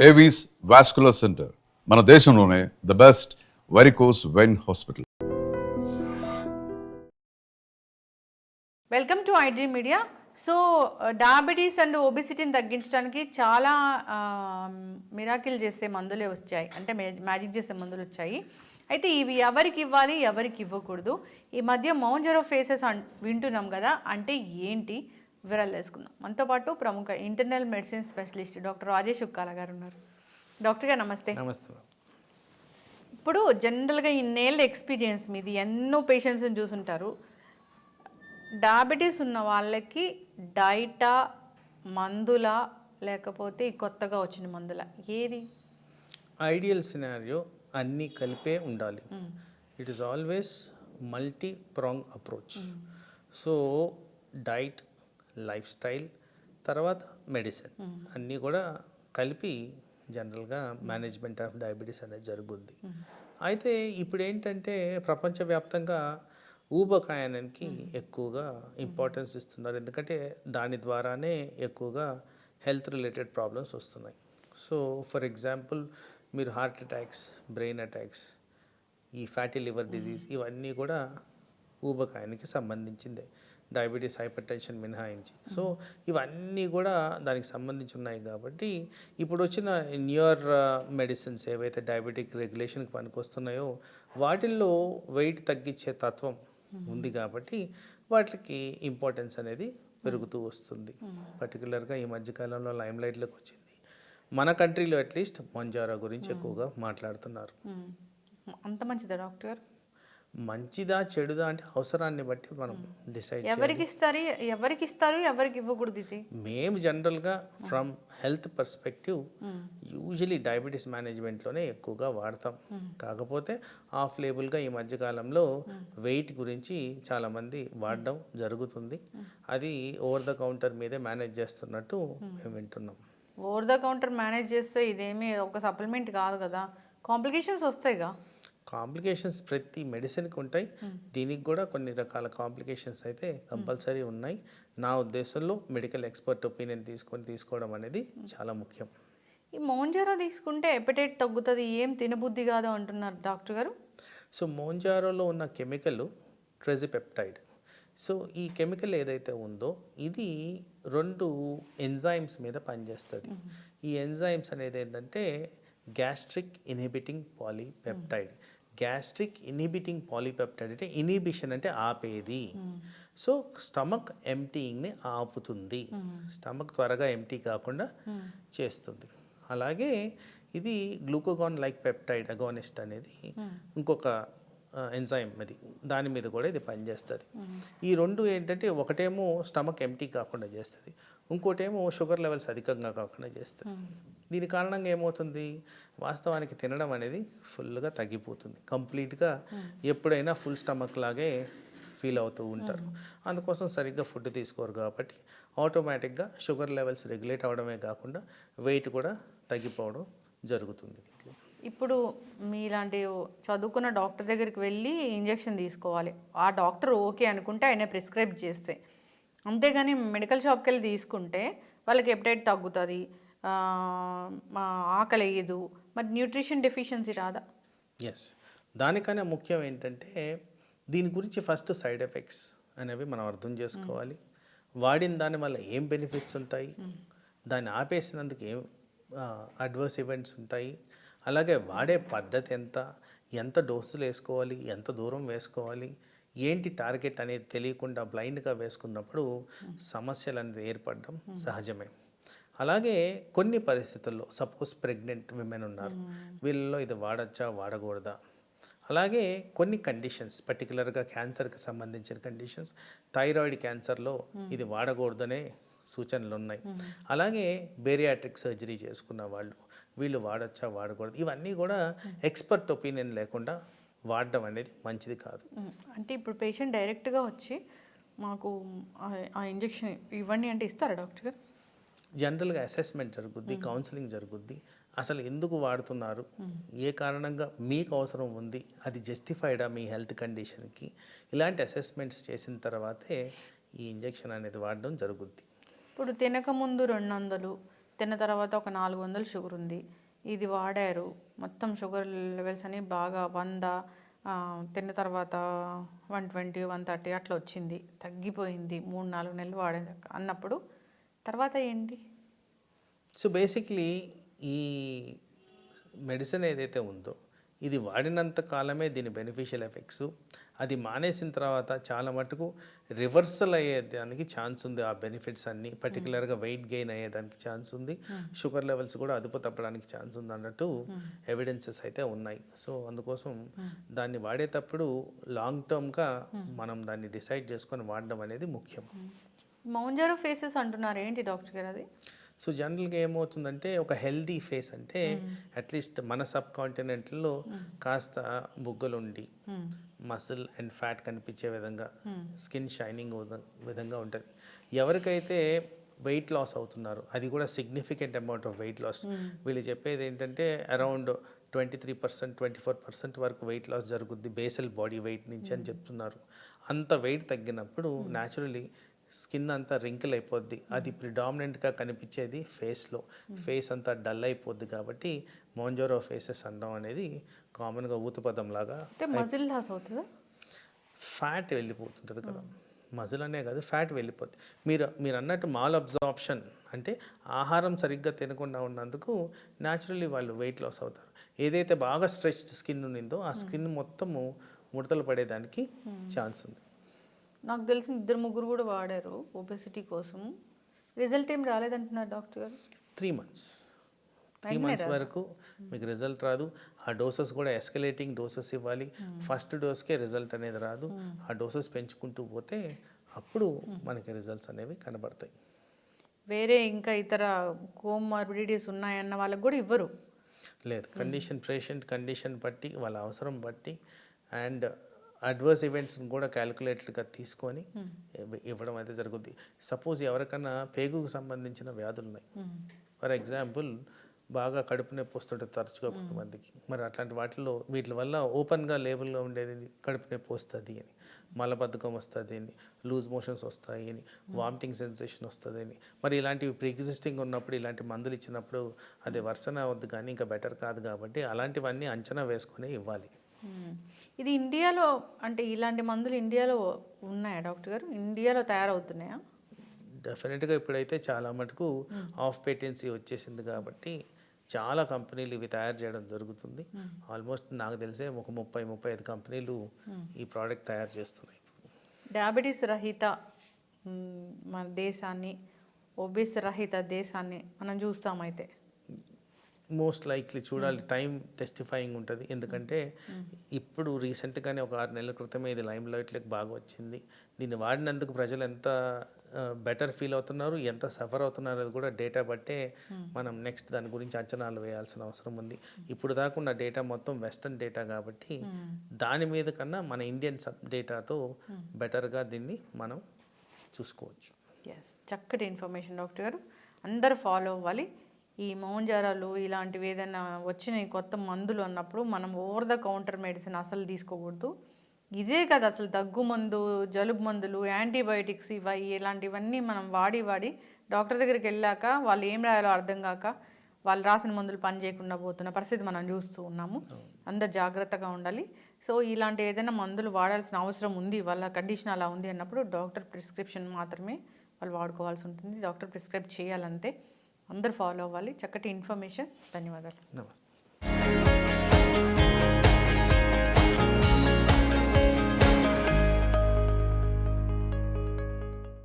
Avis vascular center మన దేశంలోనే the best varicose vein hospital. Welcome to iDream media. So diabetes and ఒబిసిటీని తగ్గించడానికి చాలా మిరాకిల్ చేసే మందులే వచ్చాయి, అంటే మ్యాజిక్ చేసే మందులు వచ్చాయి. అయితే ఇవి ఎవరికి ఇవ్వాలి, ఎవరికి ఇవ్వకూడదు, ఈ మధ్య మౌంజరో ఫేసెస్ వింటున్నాం కదా, అంటే ఏంటి వివరాలు తెలుసుకుందాం. మనతో పాటు ప్రముఖ internal medicine specialist doctor Rajesh Ukkala గారు ఉన్నారు. డాక్టర్ గారు నమస్తే. నమస్తే. ఇప్పుడు జనరల్గా ఇన్నేళ్ళ ఎక్స్పీరియన్స్ మీది, ఎన్నో పేషెంట్స్ని చూసుంటారు. డయాబెటీస్ ఉన్న వాళ్ళకి డైటా, మందుల, లేకపోతే కొత్తగా వచ్చిన మందుల, ఏది ఐడియల్ సినారియో? అన్నీ కలిపే ఉండాలి. It is always multi prong approach. So diet, life style, తర్వాత మెడిసిన్ అన్నీ కూడా కలిపి జనరల్గా మేనేజ్మెంట్ ఆఫ్ డయాబెటీస్ అనేది జరుగుద్ది. అయితే ఇప్పుడు ఏంటంటే ప్రపంచవ్యాప్తంగా ఊబకాయానికి ఎక్కువగా ఇంపార్టెన్స్ ఇస్తున్నారు, ఎందుకంటే దాని ద్వారానే ఎక్కువగా హెల్త్ రిలేటెడ్ ప్రాబ్లమ్స్ వస్తున్నాయి. సో ఫర్ ఎగ్జాంపుల్ మీరు హార్ట్ అటాక్స్, బ్రెయిన్ అటాక్స్, ఈ ఫ్యాటీ లివర్ డిజీజ్, ఇవన్నీ కూడా ఊబకాయానికి సంబంధించిందే, డయాబెటీస్, హైపర్ టెన్షన్ మినహాయించి. సో ఇవన్నీ కూడా దానికి సంబంధించి ఉన్నాయి. కాబట్టి ఇప్పుడు వచ్చిన న్యూయర్ మెడిసిన్స్ ఏవైతే డయాబెటిక్ రెగ్యులేషన్కి పనికొస్తున్నాయో వాటిల్లో వెయిట్ తగ్గించే తత్వం ఉంది, కాబట్టి వాటికి ఇంపార్టెన్స్ అనేది పెరుగుతూ వస్తుంది. పర్టికులర్గా ఈ మధ్యకాలంలో లైమ్ లైట్లోకి వచ్చింది మన కంట్రీలో, అట్లీస్ట్ మౌంజారో గురించి ఎక్కువగా మాట్లాడుతున్నారు. అంత మంచిదా డాక్టర్ గారు? మంచిదా చెడుదా అంటే అవసరాన్ని బట్టి మనం డిసైడ్ ఎవరికి ఇస్తారు, ఎవరికి ఇవ్వకూడదు. ఇది మేము జనరల్గా from health perspective usually diabetes మేనేజ్మెంట్లోనే ఎక్కువగా వాడతాం. కాకపోతే ఆఫ్ లేబుల్గా ఈ మధ్యకాలంలో వెయిట్ గురించి చాలామంది వాడడం జరుగుతుంది. అది ఓవర్ ద కౌంటర్ మీదే మేనేజ్ చేస్తున్నట్టు మేము వింటున్నాం. ఓవర్ ద కౌంటర్ మేనేజ్ చేస్తే ఇదేమీ ఒక సప్లిమెంట్ కాదు కదా, కాంప్లికేషన్స్ వస్తాయిగా. కాంప్లికేషన్స్ ప్రతి మెడిసిన్కి ఉంటాయి, దీనికి కూడా కొన్ని రకాల కాంప్లికేషన్స్ అయితే కంపల్సరీ ఉన్నాయి. నా ఉద్దేశంలో మెడికల్ ఎక్స్పర్ట్ ఒపీనియన్ తీసుకోవడం అనేది చాలా ముఖ్యం. ఈ మౌంజారో తీసుకుంటే ఎపిటైట్ తగ్గుతుంది, ఏం తినబుద్ధి కాదు అంటున్నారు డాక్టర్ గారు. సో మౌంజారోలో ఉన్న కెమికల్ ట్రెజిపెప్టైడ్. సో ఈ కెమికల్ ఏదైతే ఉందో ఇది 2 ఎంజైమ్స్ మీద పనిచేస్తుంది. ఈ ఎంజైమ్స్ అనేది ఏంటంటే gastric inhibiting polypeptide. Gastric inhibiting polypeptide అంటే ఇన్హిబిషన్ అంటే ఆపేది. సో స్టమక్ ఎంప్టీయింగ్ని ఆపుతుంది, స్టమక్ త్వరగా ఎంప్టీ కాకుండా చేస్తుంది. అలాగే ఇది గ్లూకోగాన్ లైక్ పెప్టైడ్ అగోనిస్ట్ అనేది ఇంకొక ఎంజైమ్, అది దాని మీద కూడా ఇది పనిచేస్తుంది. ఈ 2 ఏంటంటే ఒకటేమో స్టమక్ ఎంప్టీ కాకుండా చేస్తుంది, ఇంకోటేమో షుగర్ లెవెల్స్ అధికంగా కాకుండా చేస్తుంది. దీని కారణంగా ఏమవుతుంది, వాస్తవానికి తినడం అనేది ఫుల్గా తగ్గిపోతుంది, కంప్లీట్గా ఎప్పుడైనా ఫుల్ స్టమక్ లాగే ఫీల్ అవుతూ ఉంటారు. అందుకోసం సరిగ్గా ఫుడ్ తీసుకోరు, కాబట్టి ఆటోమేటిక్గా షుగర్ లెవెల్స్ రెగ్యులేట్ అవ్వడమే కాకుండా వెయిట్ కూడా తగ్గిపోవడం జరుగుతుంది. ఇప్పుడు మీలాంటి చదువుకున్న డాక్టర్ దగ్గరికి వెళ్ళి ఇంజెక్షన్ తీసుకోవాలి, ఆ డాక్టర్ ఓకే అనుకుంటే ఆయన ప్రిస్క్రైబ్ చేస్తే, అంతేగాని మెడికల్ షాప్కి వెళ్ళి తీసుకుంటే వాళ్ళకి ఎపిటైట్ తగ్గుతుంది, ఆకలి వేయదు, మరి న్యూట్రిషన్ డెఫిషియన్సీ రాదా? ఎస్, దానికన్నా ముఖ్యం ఏంటంటే దీని గురించి ఫస్ట్ సైడ్ ఎఫెక్ట్స్ అనేవి మనం అర్థం చేసుకోవాలి. వాడిన దాని వల్ల ఏం బెనిఫిట్స్ ఉంటాయి, దాన్ని ఆపేసినందుకు ఏం అడ్వర్స్ ఈవెంట్స్ ఉంటాయి, అలాగే వాడే పద్ధతి ఎంత డోసులు వేసుకోవాలి, ఎంత దూరం వేసుకోవాలి, ఏంటి టార్గెట్ అనేది తెలియకుండా బ్లైండ్గా వేసుకున్నప్పుడు సమస్యలు అనేది ఏర్పడడం సహజమే. అలాగే కొన్ని పరిస్థితుల్లో సపోజ్ ప్రెగ్నెంట్ విమెన్ ఉన్నారు, వీళ్ళలో ఇది వాడచ్చా వాడకూడదా, అలాగే కొన్ని కండిషన్స్ పర్టికులర్గా క్యాన్సర్కి సంబంధించిన కండిషన్స్, థైరాయిడ్ క్యాన్సర్లో ఇది వాడకూడదనే సూచనలు ఉన్నాయి. అలాగే బేరియాట్రిక్ సర్జరీ చేసుకున్న వాళ్ళు వీళ్ళు వాడచ్చా వాడకూడదు, ఇవన్నీ కూడా ఎక్స్పర్ట్ ఒపీనియన్ లేకుండా వాడడం అనేది మంచిది కాదు. అంటే ఇప్పుడు పేషెంట్ డైరెక్ట్గా వచ్చి మాకు ఆ ఇంజెక్షన్ ఇవ్వండి అంటే ఇస్తారా డాక్టర్ గారు? జనరల్గా అసెస్మెంట్ జరుగుద్ది, కౌన్సిలింగ్ జరుగుద్ది, అసలు ఎందుకు వాడుతున్నారు, ఏ కారణంగా మీకు అవసరం ఉంది, అది జస్టిఫైడా మీ హెల్త్ కండిషన్కి, ఇలాంటి అసెస్మెంట్స్ చేసిన తర్వాతే ఈ ఇంజెక్షన్ అనేది వాడడం జరుగుద్ది. ఇప్పుడు తినకముందు 200, తిన్న తర్వాత ఒక 400 షుగర్ ఉంది, ఇది వాడారు, మొత్తం షుగర్ లెవెల్స్ అని బాగా 100, తిన్న తర్వాత 120, 130 అట్లా వచ్చింది, తగ్గిపోయింది 3-4 నెలలు వాడాక అన్నప్పుడు తర్వాత ఏంటి? సో బేసిక్లీ ఈ మెడిసిన్ ఏదైతే ఉందో ఇది వాడినంత కాలమే దీని బెనిఫిషియల్ ఎఫెక్ట్స్. అది మానేసిన తర్వాత చాలా మటుకు రివర్సల్ అయ్యేదానికి ఛాన్స్ ఉంది. ఆ బెనిఫిట్స్ అన్నీ పర్టికులర్గా వెయిట్ గెయిన్ అయ్యేదానికి ఛాన్స్ ఉంది, షుగర్ లెవెల్స్ కూడా అదుపు తప్పడానికి ఛాన్స్ ఉంది అన్నట్టు ఎవిడెన్సెస్ అయితే ఉన్నాయి. సో అందుకోసం దాన్ని వాడేటప్పుడు లాంగ్ టర్మ్గా మనం దాన్ని డిసైడ్ చేసుకొని వాడడం అనేది ముఖ్యం. మౌంజారో ఫేసెస్ అంటున్నారు, ఏంటి డాక్టర్ గారు అది? సో జనరల్గా ఏమవుతుందంటే ఒక హెల్దీ ఫేస్ అంటే అట్లీస్ట్ మన సబ్ కాంటినెంట్లో కాస్త బుగ్గలుండి మసిల్ అండ్ ఫ్యాట్ కనిపించే విధంగా స్కిన్ షైనింగ్ విధంగా ఉంటుంది. ఎవరికైతే వెయిట్ లాస్ అవుతున్నారు, అది కూడా significant amount of weight loss, వీళ్ళు చెప్పేది ఏంటంటే అరౌండ్ 23%, 24% వరకు వెయిట్ లాస్ జరుగుద్ది బేసల్ బాడీ వెయిట్ నుంచి అని చెప్తున్నారు. అంత వెయిట్ తగ్గినప్పుడు న్యాచురలీ స్కిన్ అంతా రింకిల్ అయిపోద్ది. అది ప్రిడామినెంట్గా కనిపించేది ఫేస్లో, ఫేస్ అంతా డల్ అయిపోద్ది. కాబట్టి మౌంజారో ఫేసెస్ అనడం అనేది కామన్గా ఊతపదం లాగా. మజిల్ లాస్ అవుతుందా? ఫ్యాట్ వెళ్ళిపోతుంటుంది కదా, మజిల్ అనే కాదు ఫ్యాట్ వెళ్ళిపోద్ది. మీరు అన్నట్టు మాల్ అబ్జార్ప్షన్ అంటే ఆహారం సరిగ్గా తినకుండా ఉన్నందుకు న్యాచురల్లీ వాళ్ళు వెయిట్ లాస్ అవుతారు. ఏదైతే బాగా స్ట్రెచ్డ్ స్కిన్ ఉన్నిందో ఆ స్కిన్ మొత్తము ముడతలు పడేదానికి ఛాన్స్ ఉంది. నాకు తెలిసిన 2-3 కూడా వాడారు ఒబెసిటీ కోసం, రిజల్ట్ ఏం రాలేదంటున్నారు డాక్టర్ గారు. 3 months వరకు మీకు రిజల్ట్ రాదు. ఆ డోసెస్ కూడా ఎస్కలేటింగ్ డోసెస్ ఇవ్వాలి. ఫస్ట్ డోస్కే రిజల్ట్ అనేది రాదు. ఆ డోసెస్ పెంచుకుంటూ పోతే అప్పుడు మనకి రిజల్ట్స్ అనేవి కనబడతాయి. వేరే ఇంకా ఇతర కోమార్బిడిటీస్ ఉన్నాయన్న వాళ్ళకి కూడా ఇవ్వరు? లేదు, పేషెంట్ కండిషన్ బట్టి, వాళ్ళ అవసరం బట్టి అండ్ అడ్వర్స్ ఈవెంట్స్ని కూడా క్యాలిక్యులేటెడ్గా తీసుకొని ఇవ్వడం అయితే జరుగుద్ది. సపోజ్ ఎవరికైనా పేగుకు సంబంధించిన వ్యాధులు ఉన్నాయి, ఫర్ ఎగ్జాంపుల్ బాగా కడుపు నొప్పి వస్తుంటుంది తరచుగా కొంతమందికి, మరి అట్లాంటి వీటి వల్ల ఓపెన్గా లేబుల్లో ఉండేది కడుపు నొప్పి వస్తుంది అని, మలబద్ధకం వస్తుంది అని, లూజ్ మోషన్స్ వస్తాయి అని, వామిటింగ్ సెన్సేషన్ వస్తుంది అని, మరి ఇలాంటివి ప్రీ ఎగ్జిస్టింగ్ ఉన్నప్పుడు ఇలాంటి మందులు ఇచ్చినప్పుడు అది వర్సన అవద్దు కానీ ఇంకా బెటర్ కాదు. కాబట్టి అలాంటివన్నీ అంచనా వేసుకొని ఇవ్వాలి. ఇది ఇండియాలో అంటే ఇలాంటి మందులు ఇండియాలో ఉన్నాయా డాక్టర్ గారు? ఇండియాలో తయారవుతున్నాయా? డెఫినెట్గా ఇప్పుడైతే చాలా మటుకు ఆఫ్ పేటెన్సీ వచ్చేసింది కాబట్టి చాలా కంపెనీలు ఇవి తయారు చేయడం జరుగుతుంది. ఆల్మోస్ట్ నాకు తెలిసే ఒక 30-35 కంపెనీలు ఈ ప్రోడక్ట్ తయారు చేస్తున్నాయి. డయాబెటీస్ రహిత మన దేశాన్ని, ఒబేస్ రహిత దేశాన్ని మనం చూస్తామైతే మోస్ట్ లైక్లీ చూడాలి. టైం టెస్టిఫైయింగ్ ఉంటుంది. ఎందుకంటే ఇప్పుడు రీసెంట్గానే ఒక 6 నెలల క్రితమే ఇది లైమ్ లైట్లోకి బాగా వచ్చింది. దీన్ని వాడినందుకు ప్రజలు ఎంత బెటర్ ఫీల్ అవుతున్నారు, ఎంత సఫర్ అవుతున్నారు అది కూడా డేటా బట్టే మనం నెక్స్ట్ దాని గురించి అంచనాలు వేయాల్సిన అవసరం ఉంది. ఇప్పుడు దాకా ఉన్న డేటా మొత్తం వెస్టర్న్ డేటా కాబట్టి దాని మీద కన్నా మన ఇండియన్ డేటాతో బెటర్గా దీన్ని మనం చూసుకోవచ్చు. చక్కటి ఇన్ఫర్మేషన్ డాక్టర్ గారు, అందరూ ఫాలో అవ్వాలి. ఈ మౌంజారాలు ఇలాంటివి ఏదైనా వచ్చిన కొత్త మందులు అన్నప్పుడు మనం ఓవర్ ద కౌంటర్ మెడిసిన్ అసలు తీసుకోకూడదు. ఇదే కదా అసలు దగ్గు మందు, జలుబు మందులు, యాంటీబయోటిక్స్ ఇలాంటివన్నీ మనం వాడి డాక్టర్ దగ్గరికి వెళ్ళాక వాళ్ళు ఏం రాయాలో అర్థం కాక వాళ్ళు రాసిన మందులు పని చేయకుండా పోతున్న పరిస్థితి మనం చూస్తూ ఉన్నాము. అందరు జాగ్రత్తగా ఉండాలి. సో ఇలాంటి ఏదైనా మందులు వాడాల్సిన అవసరం ఉంది, వాళ్ళ కండిషన్ అలా ఉంది అన్నప్పుడు డాక్టర్ ప్రిస్క్రిప్షన్ మాత్రమే వాళ్ళు వాడుకోవాల్సి ఉంటుంది. డాక్టర్ ప్రిస్క్రైబ్ చేయాలంతే. అందరూ ఫాలో అవ్వాలి. చక్కటి ఇన్ఫర్మేషన్. ధన్యవాదాలు. నమస్తే.